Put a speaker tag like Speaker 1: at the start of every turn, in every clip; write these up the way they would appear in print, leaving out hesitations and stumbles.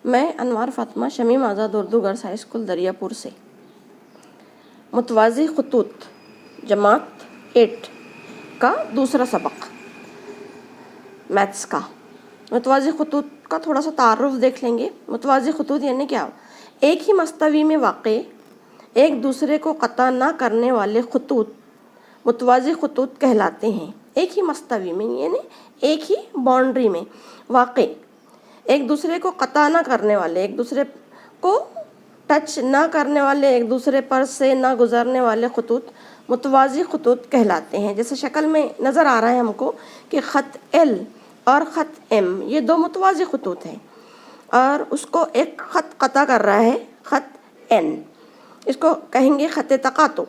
Speaker 1: میں انوار فاطمہ شمیم آزاد Urdu girls high school دریا پور سے متوازی خطوط جماعت 8 کا دوسرا سبق میتھس کا متوازی خطوط کا تھوڑا سا تعارف دیکھ لیں گے۔ متوازی خطوط یعنی کیا؟ ایک ہی مستوی میں واقع ایک دوسرے کو قطع نہ کرنے والے خطوط متوازی خطوط کہلاتے ہیں۔ ایک ہی مستوی میں یعنی ایک ہی باؤنڈری میں واقع ایک دوسرے کو قطع نہ کرنے والے، ایک دوسرے کو ٹچ نہ کرنے والے، ایک دوسرے پر سے نہ گزرنے والے خطوط متوازی خطوط کہلاتے ہیں۔ جیسے شکل میں نظر آ رہا ہے ہم کو کہ خط L اور خط M یہ دو متوازی خطوط ہیں، اور اس کو ایک خط قطع کر رہا ہے خط N، اس کو کہیں گے خط تقاطع۔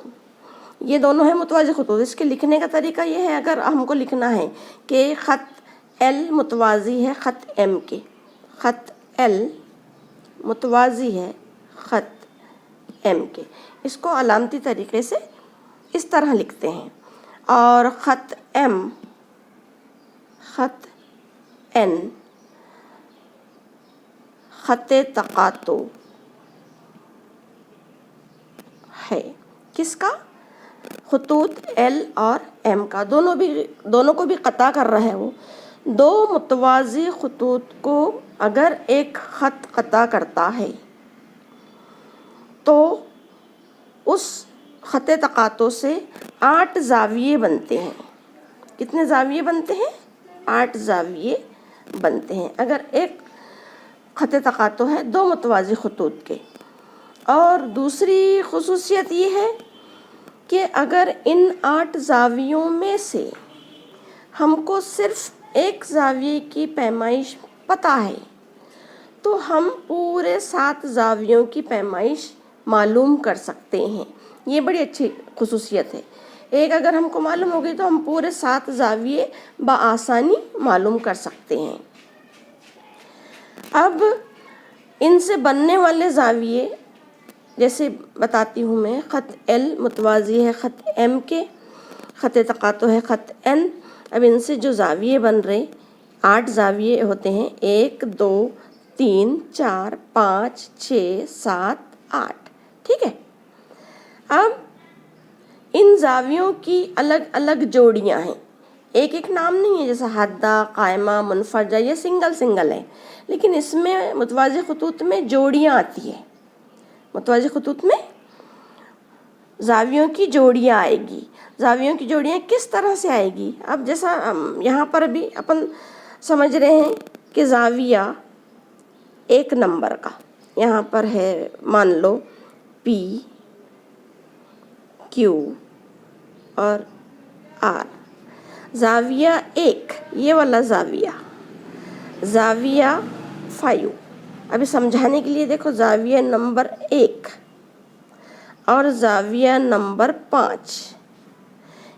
Speaker 1: یہ دونوں ہیں متوازی خطوط۔ اس کے لکھنے کا طریقہ یہ ہے، اگر ہم کو لکھنا ہے کہ خط L متوازی ہے خط M کے، خط L متوازی ہے خط M کے، اس کو علامتی طریقے سے اس طرح لکھتے ہیں، اور خط M خط N خط تقاطع ہے۔ کس کا؟ خطوط L اور M کا، دونوں کو بھی قطع کر رہا ہے وہ۔ دو متوازی خطوط کو اگر ایک خط قطع کرتا ہے تو اس خط تقاطع سے 8 زاویے بنتے ہیں۔ کتنے زاویے بنتے ہیں؟ 8 زاویے بنتے ہیں اگر ایک خط تقاطع ہے دو متوازی خطوط کے۔ اور دوسری خصوصیت یہ ہے کہ اگر ان 8 زاویوں میں سے ہم کو صرف ایک زاویے کی پیمائش پتہ ہے تو ہم پورے 7 زاویوں کی پیمائش معلوم کر سکتے ہیں۔ یہ بڑی اچھی خصوصیت ہے۔ ایک اگر ہم کو معلوم ہوگی تو ہم پورے 7 زاویے بآسانی معلوم کر سکتے ہیں۔ اب ان سے بننے والے زاویے جیسے بتاتی ہوں میں، خط L متوازی ہے خط M کے، خط تقاطع ہے خط N۔ اب ان سے جو زاویے بن رہے 8 زاویے ہوتے ہیں، 1 2 3 4 5 6 7 8، ٹھیک ہے۔ اب ان زاویوں کی الگ الگ جوڑیاں ہیں، ایک ایک نام نہیں ہے، جیسے حادہ، قائمہ، منفرجہ، یہ سنگل ہے، لیکن اس میں متوازی خطوط میں جوڑیاں آتی ہیں۔ متوازی خطوط میں زاویوں کی جوڑیاں آئے گی۔ زاویوں کی جوڑیاں کس طرح سے آئے گی؟ اب جیسا یہاں پر بھی اپن سمجھ رہے ہیں کہ زاویہ 1 نمبر کا یہاں پر ہے، مان لو P Q اور R۔ زاویہ 1 یہ والا زاویہ 5۔ ابھی سمجھانے کے لیے دیکھو، زاویہ نمبر 1 اور زاویہ نمبر 5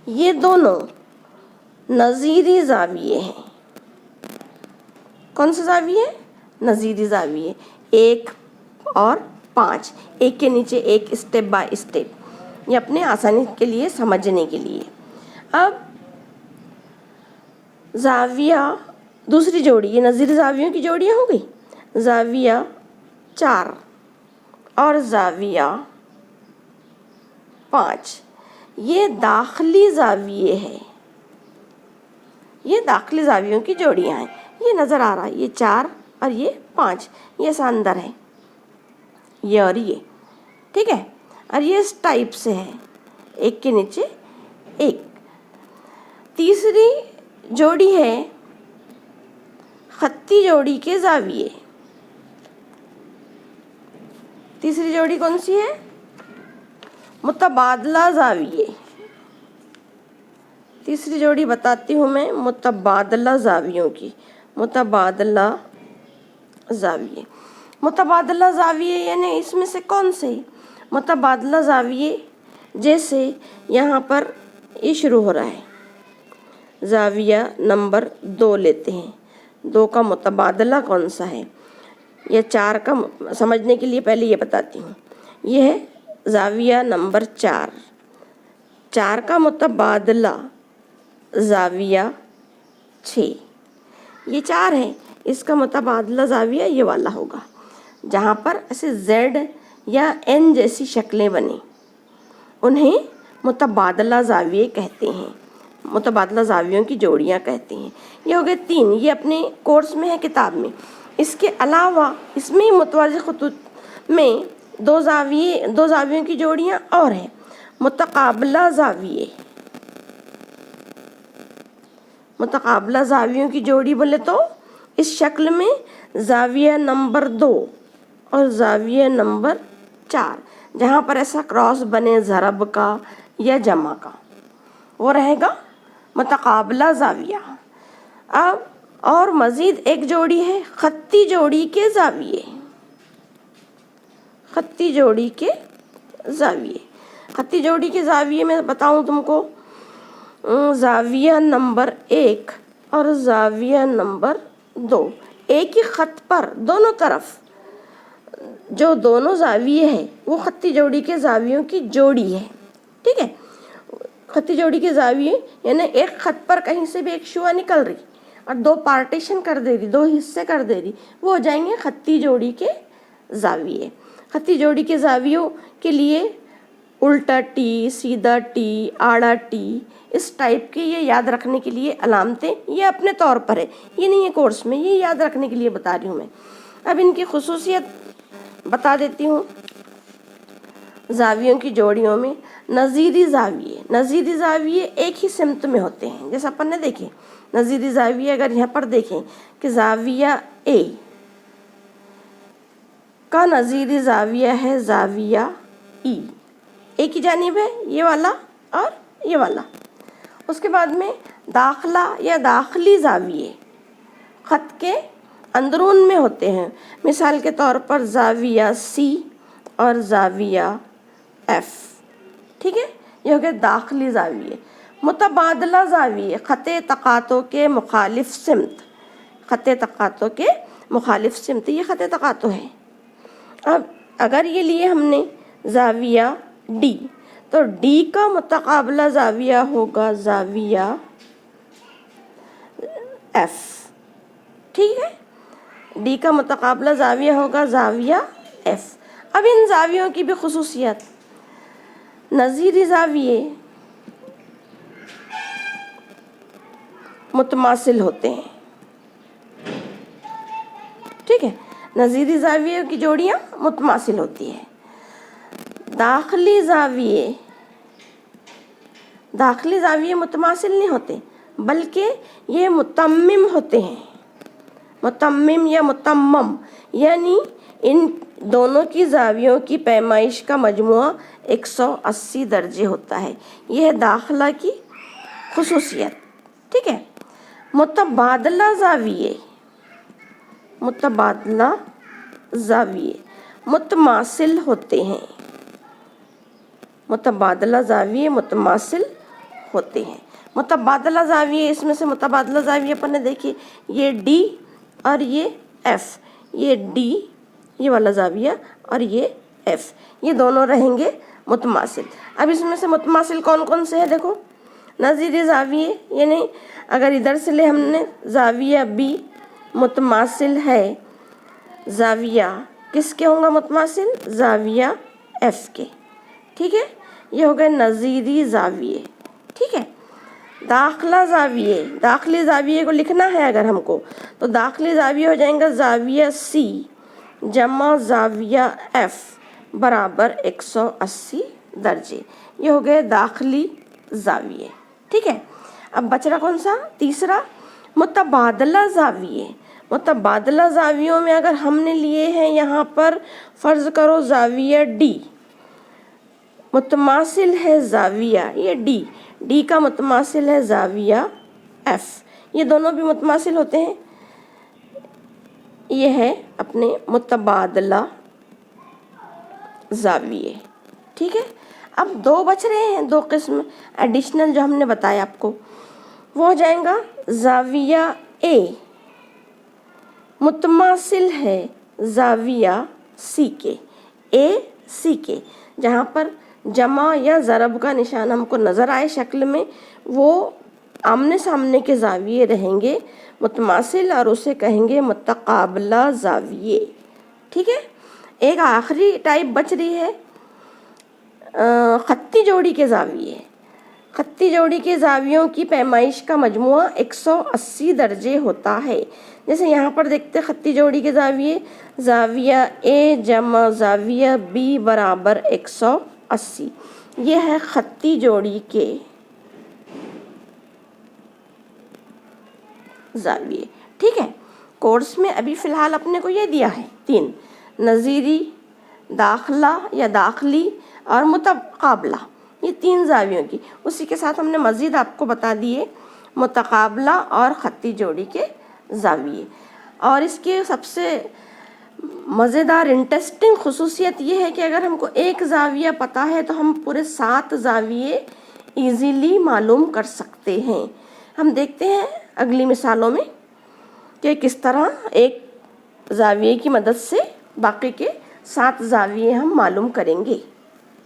Speaker 1: یہ دونوں نظیری زاویے ہیں۔ کون سے زاویے؟ نظیری زاویے، 1 اور 5، ایک کے نیچے ایک، اسٹیپ بائی اسٹیپ، یہ اپنے آسانی کے لیے سمجھنے کے لیے۔ اب زاویہ دوسری جوڑی، یہ نظیری زاویوں کی جوڑیاں ہو گئی، زاویہ 4 اور زاویہ 5 یہ داخلی زاویے ہیں، یہ داخلی زاویوں کی جوڑیاں ہیں۔ یہ نظر آ رہا ہے، یہ 4 اور یہ 5، یہ اندر ہے، یہ اور یہ، ٹھیک ہے۔ اور یہ اس ٹائپ سے ہے، ایک کے نیچے ایک۔ تیسری جوڑی ہے خطی جوڑی کے زاویے۔ تیسری جوڑی کون سی ہے؟ متبادلہ زاویے۔ تیسری جوڑی بتاتی ہوں میں متبادلہ زاویوں کی۔ متبادلہ زاویے، متبادلہ زاویے یعنی اس میں سے کون سے؟ متبادلہ زاویے جیسے یہاں پر یہ شروع ہو رہا ہے، زاویہ نمبر 2 لیتے ہیں، 2 کا متبادلہ کون سا ہے؟ یا 4 کا، سمجھنے کے لیے پہلے یہ بتاتی ہوں، یہ ہے زاویہ نمبر 4 کا متبادلہ زاویہ 6، یہ 4 ہے، اس کا متبادلہ زاویہ یہ والا ہوگا۔ جہاں پر ایسے زیڈ یا این جیسی شکلیں بنیں انہیں متبادلہ زاویے کہتے ہیں، متبادلہ زاویوں کی جوڑیاں کہتے ہیں۔ یہ ہو گئے 3، یہ اپنے کورس میں ہے کتاب میں۔ اس کے علاوہ اس میں متوازی خطوط میں دو زاویوں کی جوڑیاں اور ہیں، متقابلہ زاویے۔ متقابلہ زاویوں کی جوڑی بولے تو اس شکل میں زاویہ نمبر 2 اور زاویہ نمبر 4، جہاں پر ایسا کراس بنے ضرب کا یا جمع کا، وہ رہے گا متقابلہ زاویہ۔ اب اور مزید ایک جوڑی ہے خطی جوڑی کے زاویے۔ خطی جوڑی کے زاویے، خطی جوڑی کے زاویے میں بتاؤں تم کو، زاویہ نمبر 1 اور زاویہ نمبر 2 ایک ہی خط پر دونوں طرف جو دونوں زاویے ہیں وہ خطی جوڑی کے زاویوں کی جوڑی ہے، ٹھیک ہے۔ خطی جوڑی کے زاویے یعنی ایک خط پر کہیں سے بھی ایک شعاع نکل رہی اور 2 پارٹیشن کر دے رہی، 2 حصے کر دے رہی، وہ ہو جائیں گے خطی جوڑی کے زاویے۔ خطی جوڑی کے زاویوں کے لیے الٹا ٹی، سیدھا ٹی، آڑا ٹی، اس ٹائپ کے یہ یاد رکھنے کے لیے علامتیں یہ اپنے طور پر ہے، یہ نہیں ہے کورس میں، یہ یاد رکھنے کے لیے بتا رہی ہوں میں۔ اب ان کی خصوصیت بتا دیتی ہوں۔ زاویوں کی جوڑیوں میں نظیری زاویے، نظیری زاویے ایک ہی سمت میں ہوتے ہیں، جیسا اپن نے دیکھے نظیری زاویے۔ اگر یہاں پر دیکھیں کہ زاویہ اے کا نظیری زاویہ ہے زاویہ ای، ایک ہی جانب ہے یہ والا اور یہ والا۔ اس کے بعد میں داخلہ یا داخلی زاویے خط کے اندرون میں ہوتے ہیں، مثال کے طور پر زاویہ سی اور زاویہ ایف، ٹھیک ہے، یہ ہو گئے داخلی زاویے۔ متبادلہ زاویے خط تقاطع کے مخالف سمت، خط تقاطع کے مخالف سمت، یہ خط تقاطع ہے۔ اب اگر یہ لیے ہم نے زاویہ ڈی تو ڈی کا متقابلہ زاویہ ہوگا زاویہ ایف، ٹھیک ہے، ڈی کا متقابلہ زاویہ ہوگا زاویہ ایف۔ اب ان زاویوں کی بھی خصوصیت، نظیری زاویے متماثل ہوتے ہیں، ٹھیک ہے، نظیری زاویوں کی جوڑیاں متماثل ہوتی ہیں۔ داخلی زاویے متماثل نہیں ہوتے بلکہ یہ متمم ہوتے ہیں، متمم یا متمم، یعنی ان دونوں کی زاویوں کی پیمائش کا مجموعہ 180 درجے ہوتا ہے، یہ ہے داخلہ کی خصوصیت، ٹھیک ہے۔ متبادلہ زاویے متماثل ہوتے ہیں، متبادلہ زاویے متماثل ہوتے ہیں۔ متبادلہ زاویے، اس میں سے متبادلہ زاویے اپن نے دیکھی، یہ ڈی اور یہ ایف، یہ ڈی یہ والا زاویہ اور یہ ایف، یہ دونوں رہیں گے متماثل۔ اب اس میں سے متماثل کون کون سے ہیں دیکھو، نظیری زاویے، یعنی اگر ادھر سے لے ہم نے زاویہ بی متماثل ہے زاویہ کس کے ہوں گا متماثل، زاویہ ایف کے، ٹھیک ہے، یہ ہو گئے نظیری زاویے، ٹھیک ہے۔ داخلی زاویے کو لکھنا ہے اگر ہم کو تو داخلی زاویہ ہو جائیں گا زاویہ سی جمع زاویہ ایف برابر 180 درجے، یہ ہو گئے داخلی زاویے، ٹھیک ہے۔ اب بچ رہا کون سا، تیسرا، متبادلہ زاویے۔ متبادلہ زاویوں میں اگر ہم نے لیے ہیں یہاں پر فرض کرو زاویہ ڈی متماثل ہے زاویہ، یہ ڈی کا متماثل ہے زاویہ ایف، یہ دونوں بھی متماثل ہوتے ہیں، یہ ہے اپنے متبادلہ زاویے، ٹھیک ہے۔ اب 2 بچ رہے ہیں، 2 قسم ایڈیشنل جو ہم نے بتایا آپ کو، وہ ہو جائیں گا زاویہ اے متماثل ہے زاویہ سی کے، اے سی کے، جہاں پر جمع یا ضرب کا نشان ہم کو نظر آئے شکل میں، وہ آمنے سامنے کے زاویے رہیں گے متماثل اور اسے کہیں گے متقابلہ زاویے، ٹھیک ہے. ایک آخری ٹائپ بچ رہی ہے خطی جوڑی کے زاویے. خطی جوڑی کے زاویوں کی پیمائش کا مجموعہ 180 درجے ہوتا ہے. جیسے یہاں پر دیکھتے خطی جوڑی کے زاویے، زاویہ اے جمع زاویہ بی برابر 180. یہ ہے خطی جوڑی کے زاویے. ٹھیک ہے. کورس میں ابھی فی الحال اپنے کو یہ دیا ہے 3: نظیری، داخلہ یا داخلی اور متقابلہ. یہ 3 زاویوں کی. اسی کے ساتھ ہم نے مزید آپ کو بتا دیے متقابلہ اور خطی جوڑی کے زاویے. اور اس کے سب سے مزیدار انٹرسٹنگ خصوصیت یہ ہے کہ اگر ہم کو ایک زاویہ پتہ ہے تو ہم پورے 7 زاویے ایزیلی معلوم کر سکتے ہیں. ہم دیکھتے ہیں اگلی مثالوں میں کہ کس طرح ایک زاویے کی مدد سے باقی کے 7 زاویے ہم معلوم کریں گے.